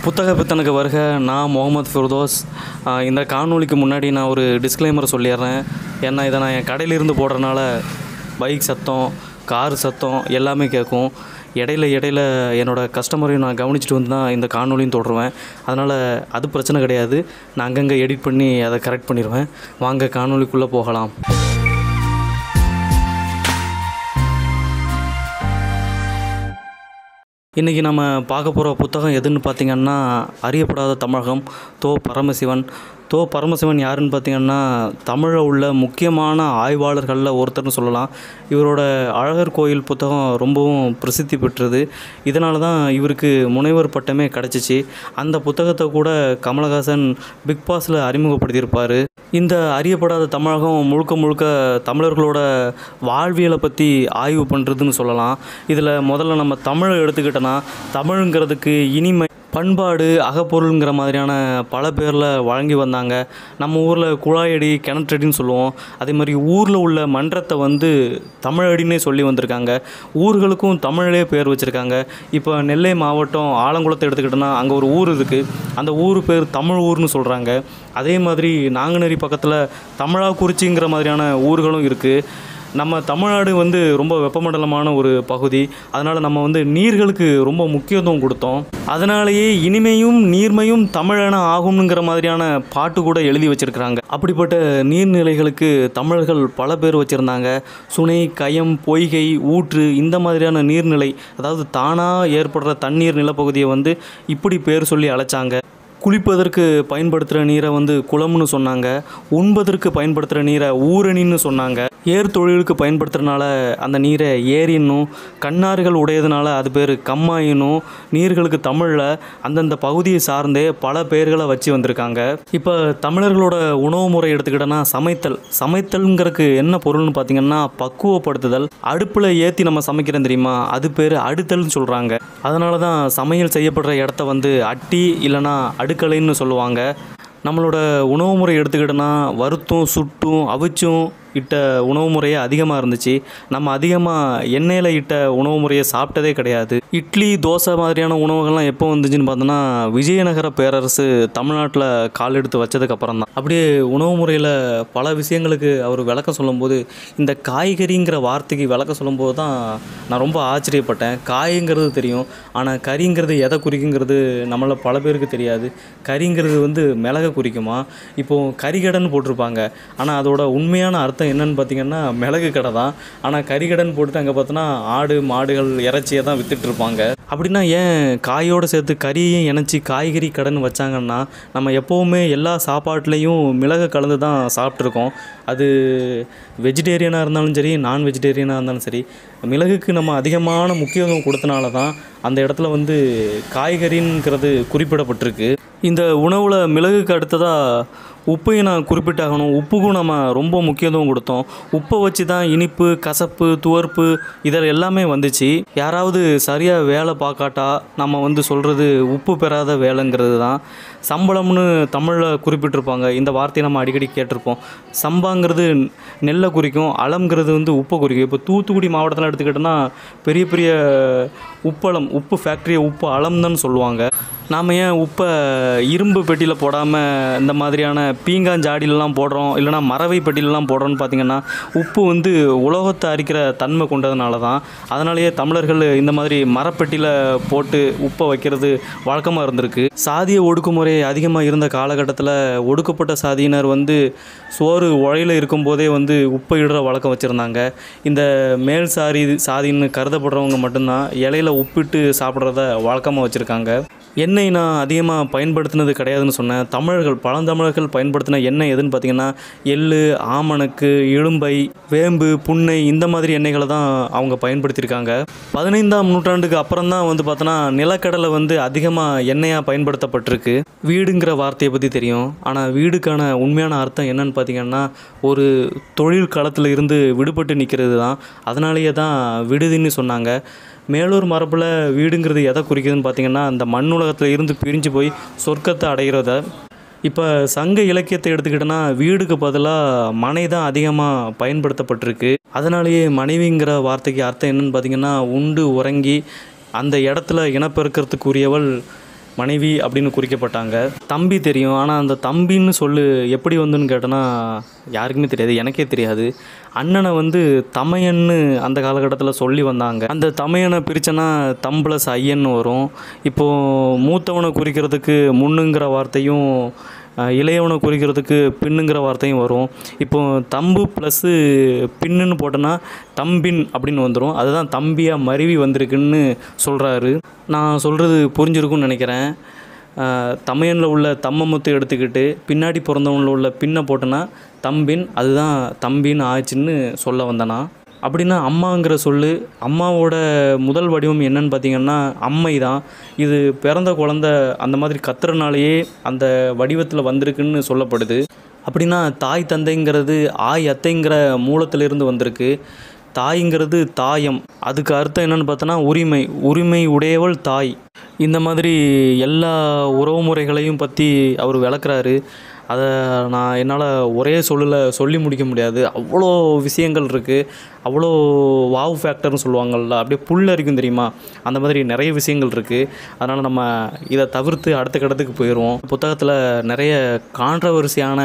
புத்தக பித்தனுக்கு வருக. நான் முகமது ஃபிர்தோஸ். இந்த காணொளிக்கு முன்னாடி நான் ஒரு டிஸ்க்ளைமர் சொல்லிடுறேன். ஏன்னா இதை நான் என் கடையிலிருந்து போடுறதுனால பைக் சத்தம், கார் சத்தம் எல்லாமே கேட்கும். இடையில என்னோடய கஸ்டமரையும் நான் கவனிச்சிட்டு வந்து தான் இந்த காணொளியும் தொடருவேன். அதனால் அது பிரச்சனை கிடையாது. நான் அங்கங்கே எடிட் பண்ணி அதை கரெக்ட் பண்ணிடுவேன். வாங்க காணொளிக்குள்ளே போகலாம். இன்றைக்கி நம்ம பார்க்க போகிற புத்தகம் எதுன்னு பார்த்திங்கன்னா, அறியப்படாத தமிழகம், பரமசிவன். பரமசிவன் யாருன்னு பார்த்திங்கன்னா, தமிழில் உள்ள முக்கியமான ஆய்வாளர்களில் ஒருத்தர்னு சொல்லலாம். இவரோட அழகர் கோயில் புத்தகம் ரொம்பவும் பிரசித்தி பெற்றது. இதனால தான் இவருக்கு முனைவர் பட்டமே கிடச்சிச்சு. அந்த புத்தகத்தை கூட கமலஹாசன் பிக் பாஸில் அறிமுகப்படுத்தியிருப்பார். இந்த அறியப்படாத தமிழகம் முழுக்க தமிழர்களோட வாழ்வியலை பற்றி ஆய்வு பண்ணுறதுன்னு சொல்லலாம். இதில் முதல்ல நம்ம தமிழை எடுத்துக்கிட்டோன்னா, தமிழுங்கிறதுக்கு இனிமை, பண்பாடு, அகப்பொருளுங்கிற மாதிரியான பல பேரில் வழங்கி வந்தாங்க. நம்ம ஊரில் குழாயடி, கிணற்றடின்னு சொல்லுவோம். அதே மாதிரி ஊரில் உள்ள மன்றத்தை தமிழடினே சொல்லி வந்திருக்காங்க. ஊர்களுக்கும் தமிழிலே பேர் வச்சுருக்காங்க. இப்போ நெல்லை மாவட்டம் ஆலங்குளத்தை எடுத்துக்கிட்டோன்னா, அங்கே ஒரு ஊர் இருக்குது. அந்த ஊர் பேர் தமிழ் ஊர்னு சொல்கிறாங்க. அதே மாதிரி நாங்குநேரி பக்கத்தில் தமிழாக்குறிச்சிங்கிற மாதிரியான ஊர்களும் இருக்குது. நம்ம தமிழ்நாடு ரொம்ப வெப்பமண்டலமான ஒரு பகுதி. அதனால் நம்ம நீர்களுக்கு ரொம்ப முக்கியத்துவம் கொடுத்தோம். அதனாலேயே இனிமையும் நீர்மையும் தமிழென ஆகும்ங்கிற மாதிரியான பாட்டு கூட எழுதி வச்சுருக்கிறாங்க. அப்படிப்பட்ட நீர்நிலைகளுக்கு தமிழர்கள் பல பேர் வச்சுருந்தாங்க. சுனை, கயம், பொய்கை, ஊற்று, இந்த மாதிரியான நீர்நிலை, அதாவது தானாக ஏற்படுற தண்ணீர் நிலப்பகுதியை இப்படி பேர் சொல்லி அழைச்சாங்க. குளிப்பதற்கு பயன்படுத்துகிற நீரை குளம்னு சொன்னாங்க. உண்பதற்கு பயன்படுத்துகிற நீரை ஊரணின்னு சொன்னாங்க. ஏர் தொழிலுக்கு பயன்படுத்துறதுனால அந்த நீரை ஏரின்னும், கண்ணாறுகள் உடையதுனால அது பேர் கம்மாயினும், நீர்களுக்கு தமிழில் அந்தந்த பகுதியை சார்ந்தே பல பெயர்களை வச்சு வந்திருக்காங்க. இப்போ தமிழர்களோட உணவு முறை எடுத்துக்கிட்டோன்னா, சமைத்தல்ங்கிறதுக்கு என்ன பொருள்னு பார்த்திங்கன்னா, பக்குவப்படுத்துதல். அடுப்பில் ஏற்றி நம்ம சமைக்கிறோம் தெரியுமா, அது பேர் அடுத்தல்னு சொல்கிறாங்க. அதனால தான் சமையல் செய்யப்படுற இடத்த அட்டி இல்லைனா அடுக்கலைன்னு சொல்லுவாங்க. நம்மளோட உணவு முறை எடுத்துக்கிட்டோன்னா, வறுத்தும் சுட்டும் அவிச்சும் இட்ட உணவு முறையே அதிகமாக இருந்துச்சு. நம்ம அதிகமாக எண்ணெயில் இட்ட உணவு முறையை சாப்பிட்டதே கிடையாது. இட்லி, தோசை மாதிரியான உணவுகள்லாம் எப்போ வந்துச்சுன்னு பார்த்தோன்னா, விஜயநகர பேரரசு தமிழ்நாட்டில் கால் எடுத்து வச்சதுக்கப்புறம் தான். அப்படியே உணவு முறையில் பல விஷயங்களுக்கு அவர் விளக்கம் சொல்லும்போது, இந்த காய்கறிங்கிற வார்த்தைக்கு விளக்கம் சொல்லும்போது தான் நான் ரொம்ப ஆச்சரியப்பட்டேன். காய்ங்கிறது தெரியும், ஆனால் கறிங்கிறது எதை குறிக்குங்கிறது நம்மள பல பேருக்கு தெரியாது. கறிங்கிறது மிளகை குறிக்குமா? இப்போது கறிக்கடைன்னு போட்டிருப்பாங்க, ஆனால் அதோட உண்மையான அர்த்தம் என்னன்னு பார்த்தீங்கன்னா, மிளகு கடை தான். ஆனால் கறிக்கடைன்னு போட்டு அங்கே பார்த்தோன்னா ஆடு, மாடுகள், இறைச்சியை தான் வித்துட்டு இருப்பாங்க. அப்படின்னா ஏன் காயோடு சேர்த்து கறியையும் இணைச்சி காய்கறி கடைன்னு வச்சாங்கன்னா, நம்ம எப்போவுமே எல்லா சாப்பாட்லேயும் மிளகு கலந்து தான் சாப்பிட்ருக்கோம். அது வெஜிடேரியனாக இருந்தாலும் சரி, நான் வெஜிடேரியனாக இருந்தாலும் சரி, மிளகுக்கு நம்ம அதிகமான முக்கியத்துவம் கொடுத்தனால தான் அந்த இடத்துல காய்கறிங்கிறது குறிப்பிடப்பட்டிருக்கு. இந்த உணவில் மிளகுக்கு அடுத்ததாக உப்பையும் நான் குறிப்பிட்டாகணும். உப்புக்கும் நம்ம ரொம்ப முக்கியத்துவம் கொடுத்தோம். உப்பை வச்சு தான் இனிப்பு, கசப்பு, துவர்ப்பு இதில் எல்லாமே வந்துச்சு. யாராவது சரியாக வேலை பார்க்காட்டா நம்ம சொல்கிறது உப்பு பெறாத வேலைங்கிறது தான். சம்பளம்னு தமிழில் குறிப்பிட்டிருப்பாங்க. இந்த வார்த்தையை நம்ம அடிக்கடி கேட்டிருப்போம். சம்பாங்கிறது நெல்லை குறிக்கும், அலம்ங்கிறது உப்பை குறிக்கும். இப்போ தூத்துக்குடி மாவட்டத்தில் எடுத்துக்கிட்டோன்னா, பெரிய பெரிய உப்பு ஃபேக்ட்ரியை உப்பு அலம்னு சொல்லுவாங்க. நாம் ஏன் உப்பை இரும்பு பெட்டியில் போடாமல் இந்த மாதிரியான பீங்காஞ்சாடிலெலாம் போடுறோம், இல்லைனா மரவை பெட்டிலெலாம் போடுறோன்னு பார்த்திங்கன்னா, உப்பு உலோகத்தை அரிக்கிற தன்மை கொண்டதுனால தான். அதனாலேயே தமிழர்கள் இந்த மாதிரி மரப்பெட்டியில் போட்டு உப்பை வைக்கிறது வழக்கமாக இருந்திருக்கு. சாதிய ஒடுக்குமுறை அதிகமாக இருந்த காலகட்டத்தில் ஒடுக்கப்பட்ட சாதியினர் சோறு உழையில் இருக்கும்போதே உப்பை இடுற வழக்கம் வச்சுருந்தாங்க. இந்த மேல் சாதின்னு கருதப்படுறவங்க மட்டும்தான் இலையில் உப்பிட்டு சாப்பிட்றத வழக்கமாக வச்சுருக்காங்க. எண்ணெய் நான் அதிகமாக பயன்படுத்தினது கிடையாதுன்னு சொன்னேன். பழந்தமிழர்கள் பயன்படுத்தின எண்ணெய் எதுன்னு பார்த்திங்கன்னா, எள்ளு, ஆமணக்கு, இழும்பை, வேம்பு, புன்னை, இந்த மாதிரி எண்ணெய்களை தான் அவங்க பயன்படுத்தியிருக்காங்க. 15ஆம் நூற்றாண்டுக்கு அப்புறம் தான் பார்த்தோன்னா, நிலக்கடலை அதிகமாக எண்ணெயாக பயன்படுத்தப்பட்டிருக்கு. வீடுங்கிற வார்த்தையை பற்றி தெரியும், ஆனால் வீடுக்கான உண்மையான அர்த்தம் என்னன்னு பார்த்திங்கன்னா, ஒரு தொழில் களத்தில் இருந்து விடுபட்டு நிற்கிறது தான். அதனாலேயே தான் விடுதின்னு சொன்னாங்க. மேலூர் மரபில் வீடுங்கிறது எதை குறிக்குதுன்னு பார்த்திங்கன்னா, அந்த மண்ணுலகத்தில் இருந்து பிரிஞ்சு போய் சொர்க்கத்தை அடைகிறத. இப்போ சங்க இலக்கியத்தை எடுத்துக்கிட்டோன்னா, வீடுக்கு பதிலாக மனை தான் அதிகமாக பயன்படுத்தப்பட்டிருக்கு. அதனாலேயே மனைவிங்கிற வார்த்தைக்கு அர்த்தம் என்னன்னு பார்த்திங்கன்னா, உண்டு உறங்கி அந்த இடத்துல இனப்பெருக்கிறதுக்குரியவள் மனைவி அப்படின்னு குறிக்கப்பட்டாங்க. தம்பி தெரியும், ஆனால் அந்த தம்பின்னு எப்படி வந்துன்னு கேட்டோன்னா யாருக்குமே தெரியாது, எனக்கே தெரியாது. அண்ணனை வந்து தமையன்னு அந்த காலகட்டத்தில் சொல்லி வந்தாங்க. அந்த தமையனை பிரித்தனா தம் ப்ளஸ் ஐயன்னு வரும். இப்போது மூத்தவனை குறிக்கிறதுக்கு முன்னுங்கிற வார்த்தையும் இளையவனை குறிக்கிறதுக்கு பின்னுங்கிற வார்த்தையும் வரும். இப்போது தம்பு ப்ளஸ்ஸு பின்னுன்னு போட்டோன்னா தம்பின் அப்படின்னு வந்துடும். அதுதான் தம்பியாக மருவி வந்திருக்குன்னு சொல்கிறாரு. நான் சொல்கிறது புரிஞ்சிருக்குன்னு நினைக்கிறேன். தமையனில் உள்ள தம்மமுத்து எடுத்துக்கிட்டு பின்னாடி பிறந்தவனில் உள்ள பின்னை போட்டோன்னா தம்பின், அதுதான் தம்பின்னு ஆச்சுன்னு சொல்ல வந்தேனா. அப்படின்னா அம்மாங்கிற அம்மாவோட முதல் வடிவம் என்னன்னு பார்த்திங்கன்னா அம்மை தான். இது பிறந்த குழந்த அந்த மாதிரி கத்துறனாலேயே அந்த வடிவத்தில் வந்திருக்குன்னு சொல்லப்படுது. அப்படின்னா தாய் தந்தைங்கிறது ஆய் அத்தைங்கிற மூலத்திலிருந்து வந்திருக்கு. தாய்ங்கிறது தாயம், அதுக்கு அர்த்தம் என்னென்னு பார்த்தோன்னா உரிமை உடையவள் தாய். இந்த மாதிரி எல்லா உறவு முறைகளையும் பற்றி அவர் விளக்குறாரு. அதை நான் என்னால் ஒரே சொல்லி முடிக்க முடியாது. அவ்வளோ விஷயங்கள் இருக்குது. அவ்வளோ வாவ் ஃபேக்டர்னு சொல்லுவாங்கள்ல, அப்படியே புல்லரிக்கும் தெரியுமா, அந்த மாதிரி நிறைய விஷயங்கள் இருக்குது. அதனால் நம்ம இதை தவிர்த்து அடுத்த கட்டத்துக்கு போயிடுவோம். புத்தகத்தில் நிறைய கான்ட்ரவர்சியான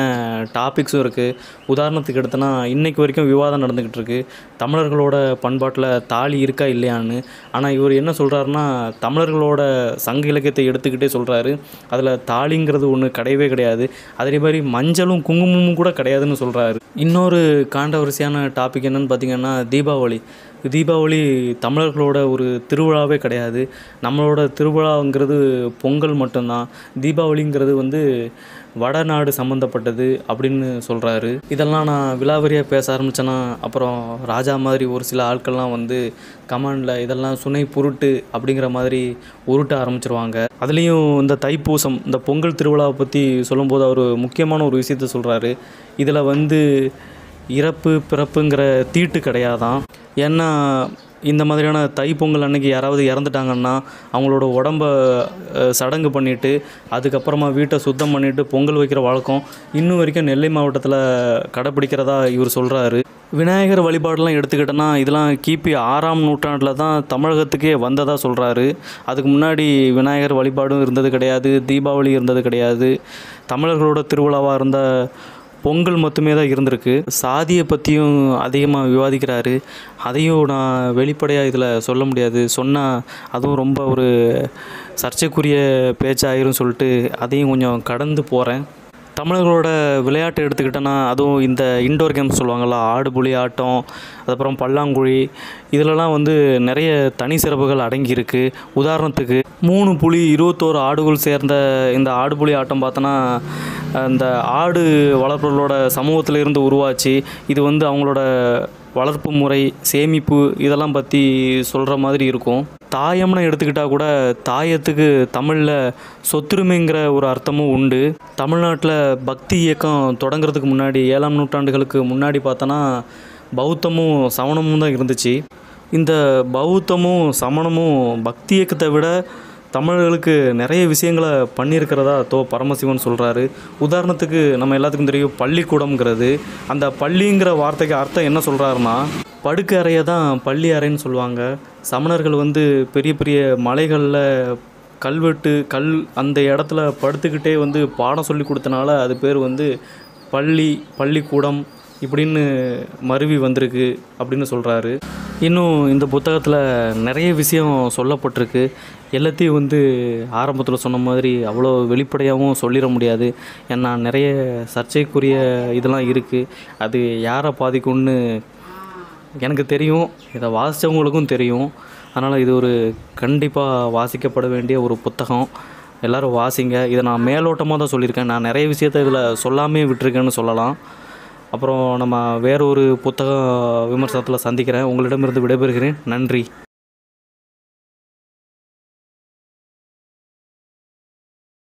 டாபிக்ஸும் இருக்குது. உதாரணத்துக்கு எடுத்தோன்னா இன்றைக்கு வரைக்கும் விவாதம் நடந்துக்கிட்டு இருக்குது தமிழர்களோட பண்பாட்டில் தாலி இருக்கா இல்லையான்னு. ஆனால் இவர் என்ன சொல்கிறாருன்னா தமிழர்களோட சங்க இலக்கியத்தை எடுத்துக்கிட்டே சொல்கிறாரு, அதில் தாலிங்கிறது ஒன்று கிடையவே கிடையாது. அதே மாதிரி மஞ்சளும் குங்குமமும் கூட கிடையாதுன்னு சொல்கிறாரு. இன்னொரு கான்ட்ரவர்சியான டாபிக் என்னென்னு பார்த்திங்கன்னா தீபாவளி தமிழர்களோட ஒரு திருவிழாவே கிடையாது. நம்மளோட திருவிழாங்கிறது பொங்கல் மட்டும்தான். தீபாவளிங்கிறது வந்து வடநாடு சம்மந்தப்பட்டது அப்படின்னு சொல்கிறாரு. இதெல்லாம் நான் விலாவரியாக பேச ஆரம்பித்தேன்னா அப்புறம் ராஜா மாதிரி ஒரு சில ஆட்கள்லாம் வந்து கமெண்டில் இதெல்லாம் சுனை புருட்டு அப்படிங்கிற மாதிரி உருட்ட ஆரம்பிச்சிருவாங்க. அதுலேயும் இந்த தைப்பூசம், இந்த பொங்கல் திருவிழாவை பற்றி சொல்லும்போது அவர் முக்கியமான ஒரு விஷயத்த சொல்கிறாரு. இதில் வந்து இறப்பு பிறப்புங்கிற தீட்டு கிடையாதான். ஏன்னா இந்த மாதிரியான தைப்பொங்கல் அன்றைக்கி யாராவது இறந்துட்டாங்கன்னா அவங்களோட உடம்ப சடங்கு பண்ணிவிட்டு அதுக்கப்புறமா வீட்டை சுத்தம் பண்ணிவிட்டு பொங்கல் வைக்கிற வழக்கம் இன்னும் வரைக்கும் நெல்லை மாவட்டத்தில் கடைப்பிடிக்கிறதா இவர் சொல்கிறாரு. விநாயகர் வழிபாடெலாம் எடுத்துக்கிட்டோன்னா இதெல்லாம் கிபி 6ஆம் நூற்றாண்டில் தான் தமிழகத்துக்கே வந்ததாக சொல்கிறாரு. அதுக்கு முன்னாடி விநாயகர் வழிபாடும் இருந்தது கிடையாது, தீபாவளி இருந்தது கிடையாது. தமிழர்களோட திருவிழாவாக இருந்த பொங்கல் மட்டுமே தான் இருந்திருக்கு. சாதியை பற்றியும் அதிகமாக விவாதிக்கிறாரு. அதையும் நான் வெளிப்படையாக இதில் சொல்ல முடியாது, சொன்னால் அதுவும் ரொம்ப ஒரு சர்ச்சைக்குரிய பேச்சாயிரும் சொல்லிட்டு அதையும் கொஞ்சம் கடந்து போகிறேன். தமிழர்களோட விளையாட்டு எடுத்துக்கிட்டோன்னா அதுவும் இந்த இன்டோர் கேம்ஸ் சொல்லுவாங்கள்ல, ஆடு புலி ஆட்டம், அதுக்கப்புறம் பல்லாங்குழி, இதிலலாம் வந்து நிறைய தனி சிறப்புகள் அடங்கியிருக்கு. உதாரணத்துக்கு 3 புலி 21 ஆடுகள் சேர்ந்த இந்த ஆடு புலி ஆட்டம் பார்த்தோன்னா இந்த ஆடு வளர்ப்பவர்களோட சமூகத்தில் இருந்து உருவாச்சு. இது வந்து அவங்களோட வளர்ப்பு முறை, சேமிப்பு இதெல்லாம் பற்றி சொல்கிற மாதிரி இருக்கும். தாயம்னு எடுத்துக்கிட்டால் கூட தாயத்துக்கு தமிழில் சொத்துரிமைங்கிற ஒரு அர்த்தமும் உண்டு. தமிழ்நாட்டில் பக்தி இயக்கம் தொடங்கிறதுக்கு முன்னாடி 7ஆம் நூற்றாண்டுகளுக்கு முன்னாடி பார்த்தோன்னா பௌத்தமும் சமணமும் தான் இருந்துச்சு. இந்த பௌத்தமும் சமணமும் பக்தி இயக்கத்தை விட தமிழர்களுக்கு நிறைய விஷயங்களை பண்ணியிருக்கிறதா பரமசிவன் சொல்கிறாரு. உதாரணத்துக்கு நம்ம எல்லாத்துக்கும் தெரியும் பள்ளிக்கூடம்ங்கிறது. அந்த பள்ளிங்கிற வார்த்தைக்கு அர்த்தம் என்ன சொல்கிறாருன்னா படுக்கை அறையை தான் பள்ளி அறைன்னு சொல்லுவாங்க. சமணர்கள் வந்து பெரிய பெரிய மலைகளில் கல் அந்த இடத்துல படுத்துக்கிட்டே வந்து பாடம் சொல்லி கொடுத்தனால அது பேர் வந்து பள்ளிக்கூடம் இப்படின்னு மருவி வந்திருக்கு அப்படின்னு சொல்கிறாரு. இன்னும் இந்த புத்தகத்தில் நிறைய விஷயம் சொல்லப்பட்டிருக்கு. எல்லாத்தையும் வந்து ஆரம்பத்தில் சொன்ன மாதிரி அவ்வளோ வெளிப்படையாகவும் சொல்லிட முடியாது. ஏன்னா நிறைய சர்ச்சைக்குரிய இதெல்லாம் இருக்குது. அது யாரை பாதிக்கும்னு எனக்கு தெரியும், இதை வாசித்தவங்களுக்கும் தெரியும். அதனால் இது ஒரு கண்டிப்பாக வாசிக்கப்பட வேண்டிய ஒரு புத்தகம். எல்லோரும் வாசிங்க. இதை நான் மேலோட்டமாக தான் சொல்லியிருக்கேன், நான் நிறைய விஷயத்தை இதில் சொல்லாமே விட்டுருக்கேன்னு சொல்லலாம். அப்புறம் நம்ம வேறொரு புத்தக விமர்சனத்தில் சந்திக்கிறேன். உங்களிடமிருந்து விடைபெறுகிறேன். நன்றி.